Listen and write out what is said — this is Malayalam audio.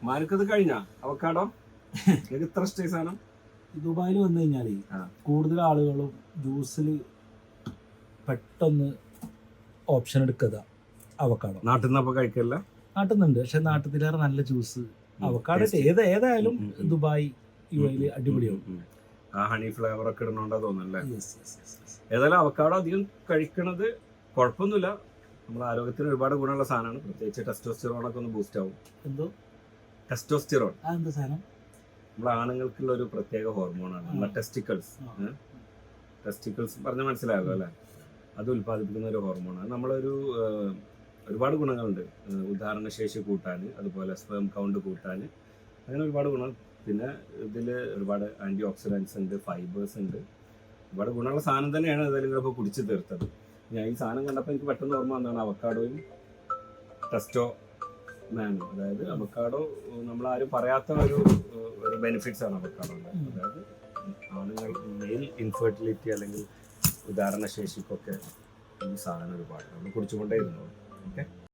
മാനക്കത് കഴിഞ്ഞ അവക്കാടോ ഇത്ര ഇഷ്ട സാധനം. ദുബായിൽ വന്നു കഴിഞ്ഞാല് കൂടുതൽ ആളുകളും ജ്യൂസിൽ പെട്ടെന്ന് ഓപ്ഷൻ എടുക്കുക അവക്കാടോ. നാട്ടിൽ നിന്ന് അപ്പൊ കഴിക്കല്ല? നാട്ടിൽ നിന്നുണ്ട്, പക്ഷെ നാട്ടിലേറെ നല്ല ജ്യൂസ് അവക്കാടോ ഏതായാലും ദുബായ് UAE അടിപൊളിയാവും. ആ ഹണി ഫ്ലേവർ ഒക്കെ ഇടണോണ്ടാ തോന്നല്ലേ. ഏതായാലും അവക്കാടോ അധികം കഴിക്കണത് കുഴപ്പമൊന്നുമില്ല, നമ്മുടെ ആരോഗ്യത്തിന് ഒരുപാട് ഗുണമുള്ള സാധനമാണ്. പ്രത്യേകിച്ച് ടെസ്റ്റോസ്റ്റിറോൺ ഒക്കെ ഒന്ന് ബൂസ്റ്റ് ആവും. എന്തോ ടെസ്റ്റോസ്റ്റിറോൺ എന്താ സാധനം? നമ്മുടെ ആണുങ്ങൾക്കുള്ള ഒരു പ്രത്യേക ഹോർമോണാണ്. നമ്മുടെ ടെസ്റ്റിക്കിൾസ് പറഞ്ഞാൽ മനസ്സിലായല്ലോ അല്ലേ? അത് ഉൽപ്പാദിപ്പിക്കുന്ന ഒരു ഹോർമോണാണ്. നമ്മളൊരു ഒരുപാട് ഗുണങ്ങളുണ്ട്. ഉദാഹരണശേഷി കൂട്ടാൻ, അതുപോലെ സ്പേം കൗണ്ട് കൂട്ടാൻ, അങ്ങനെ ഒരുപാട് ഗുണം. പിന്നെ ഇതിൽ ഒരുപാട് ആൻറ്റി ഓക്സിഡൻസ് ഉണ്ട്, ഫൈബേഴ്സ് ഉണ്ട്, ഒരുപാട് ഗുണമുള്ള സാധനം തന്നെയാണ്. ഏതായാലും നിങ്ങളിപ്പോൾ കുടിച്ച് തീർത്തത്. ഞാൻ ഈ സാധനം കണ്ടപ്പോൾ എനിക്ക് പെട്ടെന്ന് ഓർമ്മ വന്നതാണ് അവക്കാഡോയും ടെസ്റ്റോ മാനും. അതായത് അവക്കാഡോ നമ്മളാരും പറയാത്ത ഒരു ബെനിഫിറ്റ്സ് ആണ് അവക്കാഡോ. അതായത് ആണുങ്ങൾ മെയിൽ ഇൻഫെർട്ടിലിറ്റി അല്ലെങ്കിൽ ഉദാഹരണശേഷിക്കൊക്കെ ഈ സാധനം ഒരുപാട് നമ്മൾ കുടിച്ചുകൊണ്ടേ ഇരുന്നു. ഓക്കെ.